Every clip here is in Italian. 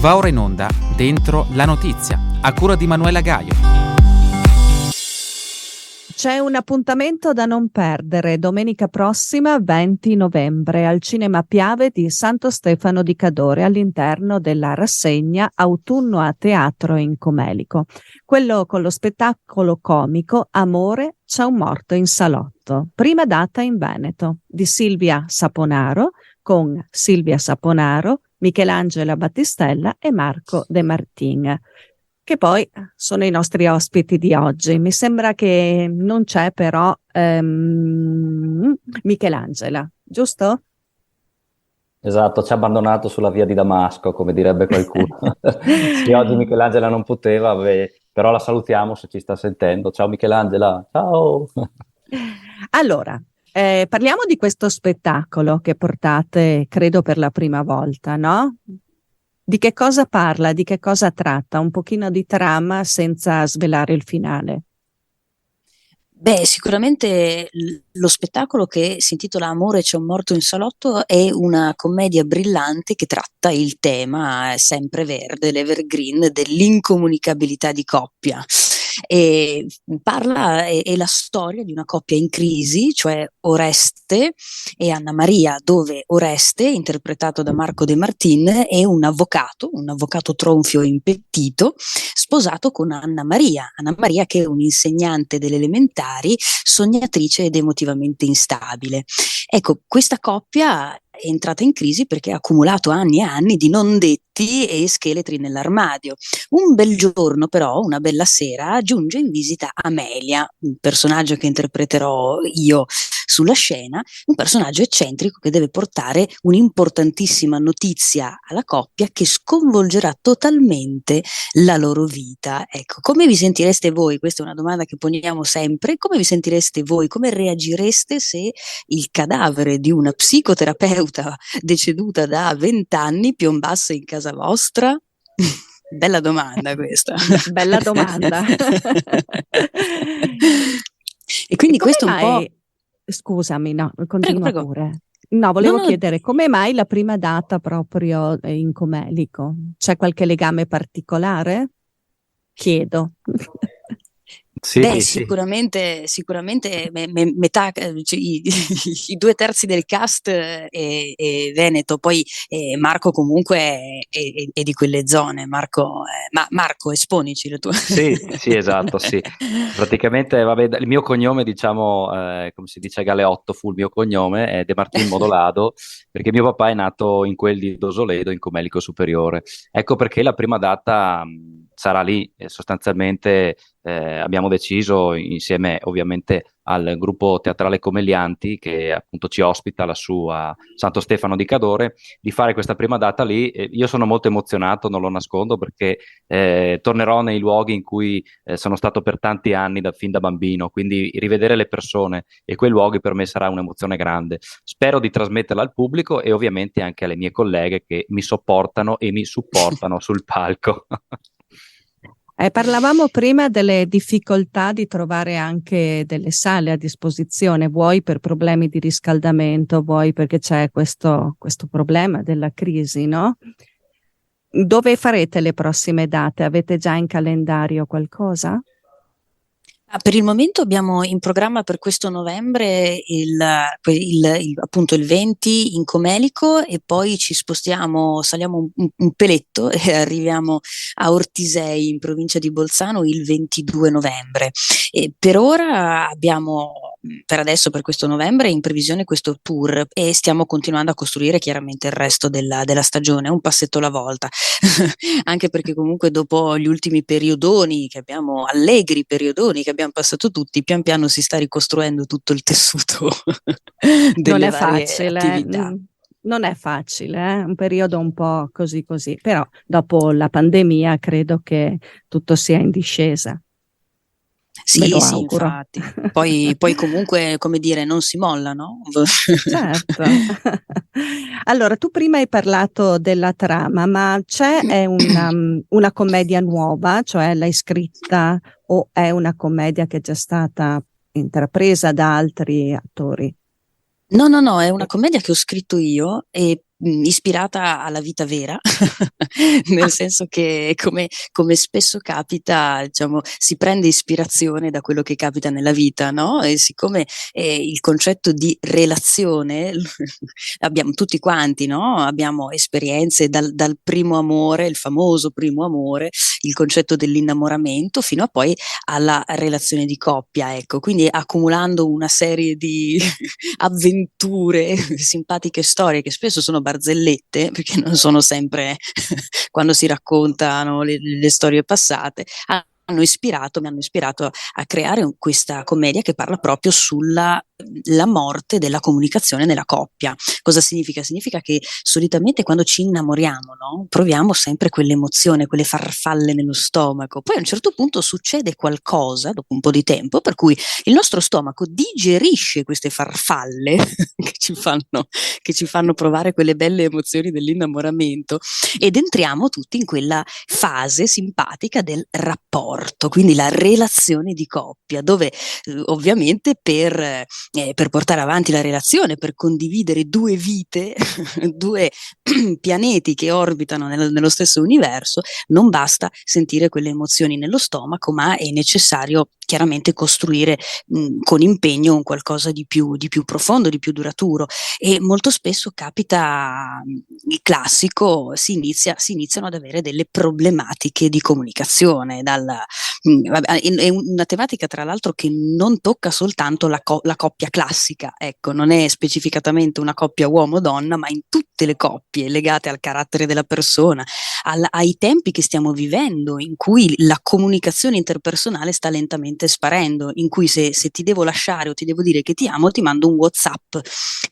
Va ora in onda Dentro la notizia, a cura di Manuela Gaio. C'è un appuntamento da non perdere domenica prossima 20 novembre al Cinema Piave di Santo Stefano di Cadore all'interno della rassegna Autunno a Teatro in Comelico, quello con lo spettacolo comico Amore, c'è un morto in salotto, prima data in Veneto, di Silvia Saponaro, con Silvia Saponaro, Michelangela Battistella e Marco De Martin, che poi sono i nostri ospiti di oggi. Mi sembra che non c'è però Michelangela, giusto? Esatto, ci ha abbandonato sulla via di Damasco, come direbbe qualcuno. Se oggi Michelangela non poteva, però la salutiamo se ci sta sentendo. Ciao Michelangela, ciao! Allora, parliamo di questo spettacolo che portate, credo, per la prima volta, no? Di che cosa parla? Di che cosa tratta? Un pochino di trama senza svelare il finale. Beh, sicuramente lo spettacolo, che si intitola Amore, c'è un morto in salotto, è una commedia brillante che tratta il tema sempreverde, l'evergreen dell'incomunicabilità di coppia. E è la storia di una coppia in crisi, cioè Oreste e Anna Maria, dove Oreste, interpretato da Marco De Martin, è un avvocato tronfio e impettito, sposato con Anna Maria che è un'insegnante delle elementari, sognatrice ed emotivamente instabile. Ecco, questa coppia è entrata in crisi perché ha accumulato anni e anni di non detti e scheletri nell'armadio. Un bel giorno, però, una bella sera, giunge in visita Amelia, un personaggio che interpreterò io sulla scena, un personaggio eccentrico che deve portare un'importantissima notizia alla coppia che sconvolgerà totalmente la loro vita. Ecco, come vi sentireste voi? Questa è una domanda che poniamo sempre. Come vi sentireste voi? Come reagireste se il cadavere di una psicoterapeuta deceduta da 20 anni piombasse in casa vostra? Bella domanda questa. Bella domanda. E quindi questo mai... un po'... Scusami, no, continua Prego. pure. No, volevo chiedere come mai la prima data proprio in Comelico? C'è qualche legame particolare? Chiedo. Sì. Sicuramente metà, cioè, i 2/3 del cast è Veneto, poi Marco comunque è di quelle zone. Marco, esponici le tue. Sì, esatto, sì. Praticamente, vabbè, il mio cognome, diciamo, come si dice a Galeotto, fu il mio cognome, è De Martin Modolado, perché mio papà è nato in quel di Dosoledo, in Comelico Superiore. Ecco perché la prima data sarà lì, sostanzialmente abbiamo deciso, insieme ovviamente al gruppo teatrale Comelianti, che appunto ci ospita lassù a Santo Stefano di Cadore, di fare questa prima data lì. Io sono molto emozionato, non lo nascondo, perché tornerò nei luoghi in cui sono stato per tanti anni fin da bambino, quindi rivedere le persone e quei luoghi per me sarà un'emozione grande. Spero di trasmetterla al pubblico e ovviamente anche alle mie colleghe che mi sopportano e mi supportano sul palco. Parlavamo prima delle difficoltà di trovare anche delle sale a disposizione, vuoi per problemi di riscaldamento, vuoi perché c'è questo problema della crisi, no? Dove farete le prossime date? Avete già in calendario qualcosa? Per il momento abbiamo in programma per questo novembre appunto il 20 in Comelico, e poi ci spostiamo, saliamo un peletto e arriviamo a Ortisei in provincia di Bolzano il 22 novembre. E per ora abbiamo, per adesso, per questo novembre, in previsione questo tour, e stiamo continuando a costruire chiaramente il resto della stagione, un passetto alla volta. Anche perché comunque dopo gli ultimi allegri periodoni che abbiamo passato tutti, pian piano si sta ricostruendo tutto il tessuto delle varie attività. Non è facile, un periodo un po' così, però dopo la pandemia credo che tutto sia in discesa. Sì, infatti. Poi comunque, come dire, non si molla, no? Certo. Allora, tu prima hai parlato della trama, ma è una commedia nuova, cioè l'hai scritta, o è una commedia che è già stata intrapresa da altri attori? No, è una commedia che ho scritto io, e ispirata alla vita vera, nel senso che come spesso capita, diciamo, si prende ispirazione da quello che capita nella vita, no? E siccome il concetto di relazione abbiamo tutti quanti, no? Abbiamo esperienze dal primo amore, il famoso primo amore, il concetto dell'innamoramento, fino a poi alla relazione di coppia, ecco. Quindi accumulando una serie di avventure, simpatiche storie che spesso sono barzellette, perché non sono sempre quando si raccontano le storie passate, mi hanno ispirato a creare questa commedia che parla proprio sulla la morte della comunicazione nella coppia. Cosa significa? Significa che solitamente quando ci innamoriamo, no? Proviamo sempre quell'emozione, quelle farfalle nello stomaco. Poi a un certo punto succede qualcosa, dopo un po' di tempo, per cui il nostro stomaco digerisce queste farfalle che ci fanno provare quelle belle emozioni dell'innamoramento, ed entriamo tutti in quella fase simpatica del rapporto, quindi la relazione di coppia, dove ovviamente per portare avanti la relazione, per condividere due vite, due pianeti che orbitano nello stesso universo, non basta sentire quelle emozioni nello stomaco, ma è necessario chiaramente costruire con impegno un qualcosa di più profondo, di più duraturo. E molto spesso capita il classico, si iniziano ad avere delle problematiche di comunicazione. È una tematica tra l'altro che non tocca soltanto la coppia classica, ecco, non è specificatamente una coppia uomo-donna, ma in tutte le coppie legate al carattere della persona, ai tempi che stiamo vivendo, in cui la comunicazione interpersonale sta lentamente sparendo, in cui se ti devo lasciare o ti devo dire che ti amo, ti mando un WhatsApp,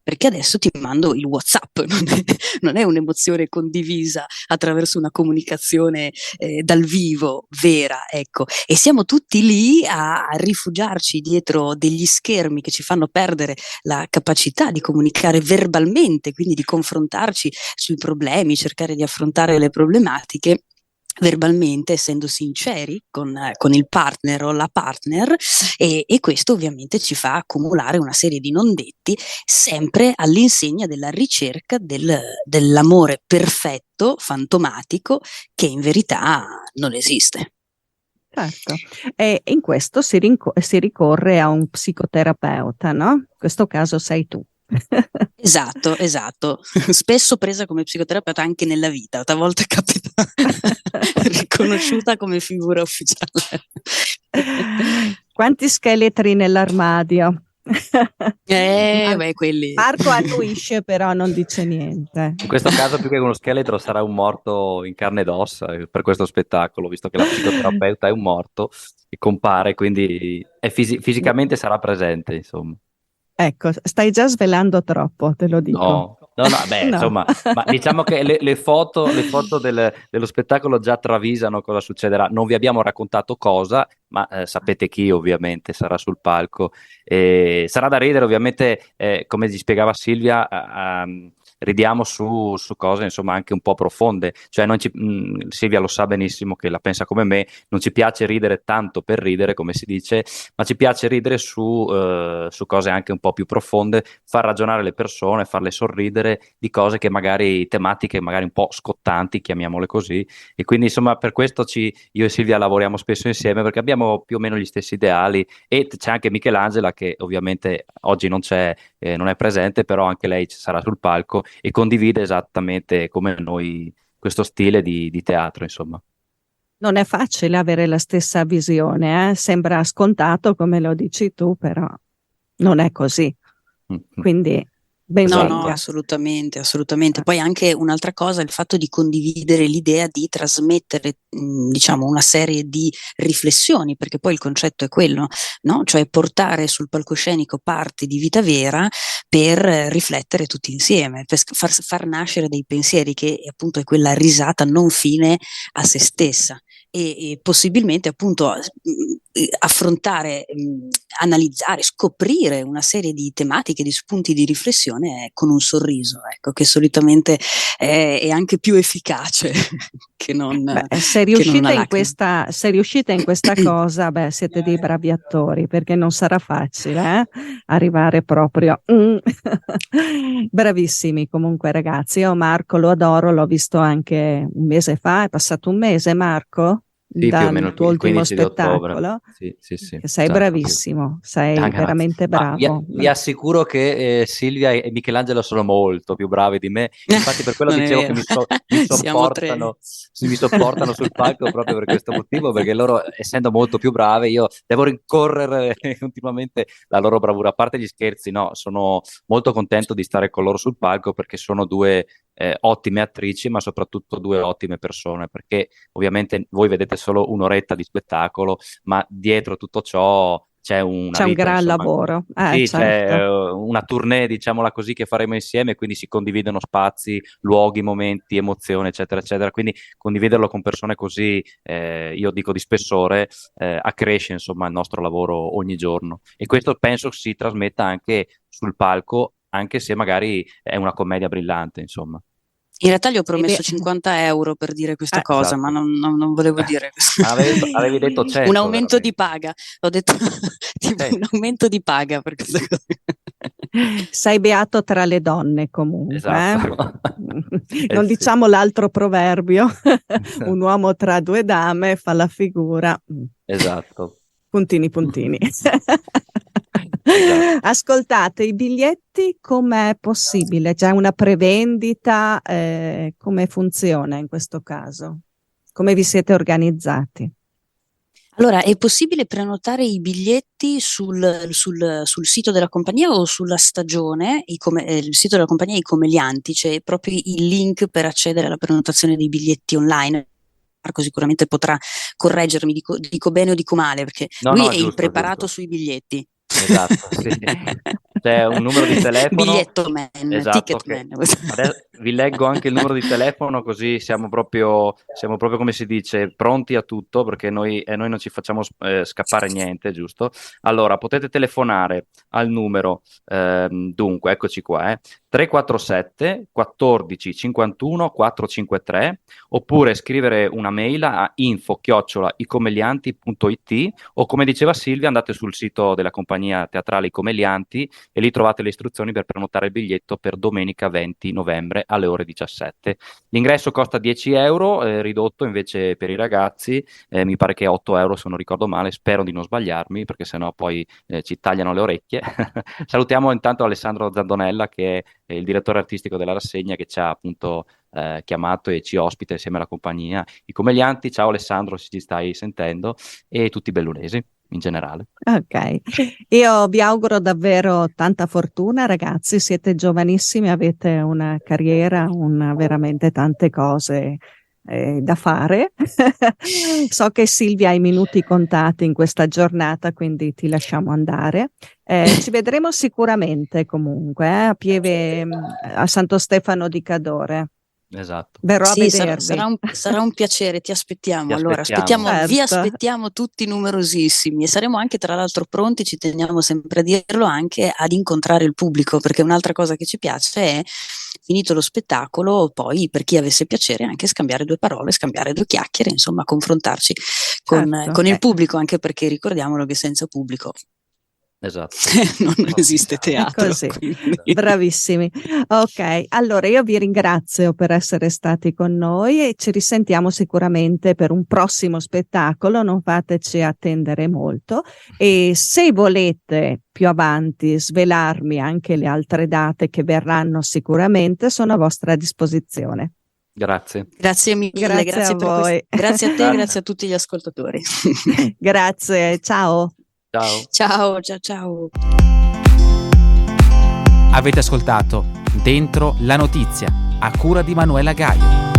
perché adesso ti mando il WhatsApp, non è un'emozione condivisa attraverso una comunicazione dal vivo, vera, ecco. E siamo tutti lì a rifugiarci dietro degli schermi che ci fanno perdere la capacità di comunicare verbalmente, quindi di confrontarci sui problemi, cercare di affrontare le problematiche verbalmente, essendo sinceri con il partner o la partner, e questo ovviamente ci fa accumulare una serie di non detti, sempre all'insegna della ricerca dell'amore perfetto, fantomatico, che in verità non esiste. Certo, e in questo si ricorre a un psicoterapeuta, no? In questo caso sei tu. Esatto, esatto. Spesso presa come psicoterapeuta anche nella vita, talvolta capita riconosciuta come figura ufficiale. Quanti scheletri nell'armadio? Quelli. Marco annuisce, però non dice niente. In questo caso, più che uno scheletro, sarà un morto in carne ed ossa per questo spettacolo, visto che la psicoterapeuta è un morto e compare, quindi fisicamente sarà presente, insomma. Ecco, stai già svelando troppo, te lo dico. No, beh, No. insomma, ma diciamo che le foto dello spettacolo già travisano cosa succederà. Non vi abbiamo raccontato cosa, ma sapete chi ovviamente sarà sul palco. Sarà da ridere, ovviamente, come ci spiegava Silvia, ridiamo su cose insomma anche un po' profonde. Cioè Silvia lo sa benissimo, che la pensa come me, non ci piace ridere tanto per ridere, come si dice, ma ci piace ridere su cose anche un po' più profonde, far ragionare le persone, farle sorridere di cose che magari, tematiche magari un po' scottanti, chiamiamole così. E quindi insomma per questo io e Silvia lavoriamo spesso insieme, perché abbiamo più o meno gli stessi ideali. E c'è anche Michelangela, che ovviamente oggi non è presente, però anche lei sarà sul palco e condivide esattamente come noi questo stile di teatro, insomma. Non è facile avere la stessa visione, eh? Sembra scontato come lo dici tu, però non è così. Quindi ben No, venga. assolutamente, assolutamente. Poi anche un'altra cosa, il fatto di condividere l'idea di trasmettere, diciamo, una serie di riflessioni, perché poi il concetto è quello, no? Cioè portare sul palcoscenico parti di vita vera per riflettere tutti insieme, per far nascere dei pensieri, che appunto è quella risata non fine a se stessa. E possibilmente appunto affrontare, analizzare, scoprire una serie di tematiche, di spunti di riflessione con un sorriso, ecco, che solitamente è anche più efficace che non, Se che non una riuscite se riuscite in questa cosa, siete dei bravi attori, perché non sarà facile, arrivare proprio. Bravissimi comunque ragazzi. Io Marco lo adoro, l'ho visto anche un mese fa, è passato un mese Marco? Sì, più o meno Dal tuo il ultimo 15 di ottobre. spettacolo? Sì, Che sei esatto. bravissimo, sei Grazie. veramente Ma bravo. vi assicuro che Silvia e Michelangelo sono molto più bravi di me. Infatti, per quello Non è dicevo che vero. mi Siamo tre. sopportano sul palco proprio per questo motivo, perché loro, essendo molto più brave, io devo rincorrere continuamente la loro bravura. A parte gli scherzi, no, sono molto contento di stare con loro sul palco perché sono due ottime attrici, ma soprattutto due ottime persone, perché ovviamente voi vedete solo un'oretta di spettacolo, ma dietro tutto ciò c'è una C'è un vita, gran insomma. lavoro. Sì, c'è Certo. una tournée, diciamola così, che faremo insieme, quindi si condividono spazi, luoghi, momenti, emozioni, eccetera, eccetera. Quindi condividerlo con persone così, io dico di spessore, accresce insomma il nostro lavoro ogni giorno. E questo penso si trasmetta anche sul palco, anche se magari è una commedia brillante, insomma. In realtà gli ho Sì, promesso 50 euro per dire questa cosa, ma Esatto. non volevo dire questo. Avevi detto 100, Un aumento di veramente. paga. Ho detto tipo un aumento di paga per questa cosa. sei beato tra le donne comunque. Esatto. Non Sì. diciamo l'altro proverbio, un uomo tra due dame fa la figura. Esatto. Puntini, puntini. Esatto. Ascoltate, i biglietti com'è possibile? C'è una prevendita? Come funziona in questo caso? Come vi siete organizzati? Allora, è possibile prenotare i biglietti sul sito della compagnia o sulla stagione? Il sito della compagnia, i Comelianti, c'è proprio il link per accedere alla prenotazione dei biglietti online. Marco sicuramente potrà correggermi, dico bene o dico male, perché lui è giusto, impreparato giusto. sui biglietti. Esatto, sì. C'è un numero di telefono. Biglietto man, Esatto, ticket che man. adesso vi leggo anche il numero di telefono, così siamo proprio come si dice, pronti a tutto, perché noi non ci facciamo scappare niente, giusto? Allora, potete telefonare al numero, dunque, eccoci qua, 347 14 51 453, oppure scrivere una mail a info@icomelianti.it, o come diceva Silvia, andate sul sito della compagnia teatrale I Comelianti e lì trovate le istruzioni per prenotare il biglietto per domenica 20 novembre alle ore 17. L'ingresso costa 10 euro, ridotto invece per i ragazzi, mi pare che 8 euro se non ricordo male, spero di non sbagliarmi perché sennò poi ci tagliano le orecchie. Salutiamo intanto Alessandro Zandonella, che è il direttore artistico della rassegna, che ci ha appunto chiamato e ci ospita insieme alla compagnia I Comelianti. Ciao Alessandro, se ci stai sentendo, e tutti i bellunesi in generale. Ok, io vi auguro davvero tanta fortuna ragazzi, siete giovanissimi, avete una carriera, veramente tante cose da fare. So che Silvia ha i minuti contati in questa giornata, quindi ti lasciamo andare. Ci vedremo sicuramente comunque a Pieve, a Santo Stefano di Cadore. Esatto. Verrò a Sì, vedervi. sarà un piacere, ti aspettiamo. Ti Allora, aspettiamo. vi Certo. aspettiamo tutti numerosissimi e saremo anche tra l'altro pronti, ci teniamo sempre a dirlo, anche ad incontrare il pubblico, perché un'altra cosa che ci piace è, finito lo spettacolo, poi per chi avesse piacere anche scambiare due parole, scambiare due chiacchiere, insomma confrontarci Certo. con il pubblico, anche perché ricordiamolo che senza pubblico Esatto. non esiste È teatro. così, Quindi. bravissimi. Ok, allora io vi ringrazio per essere stati con noi e ci risentiamo sicuramente per un prossimo spettacolo, non fateci attendere molto, e se volete più avanti svelarmi anche le altre date che verranno sicuramente, sono a vostra disposizione. Grazie. Grazie mille, Grazie a voi. Grazie a te, Grazie. grazie a tutti gli ascoltatori. Grazie, ciao. Ciao. Ciao. Avete ascoltato Dentro la notizia, a cura di Manuela Gaio.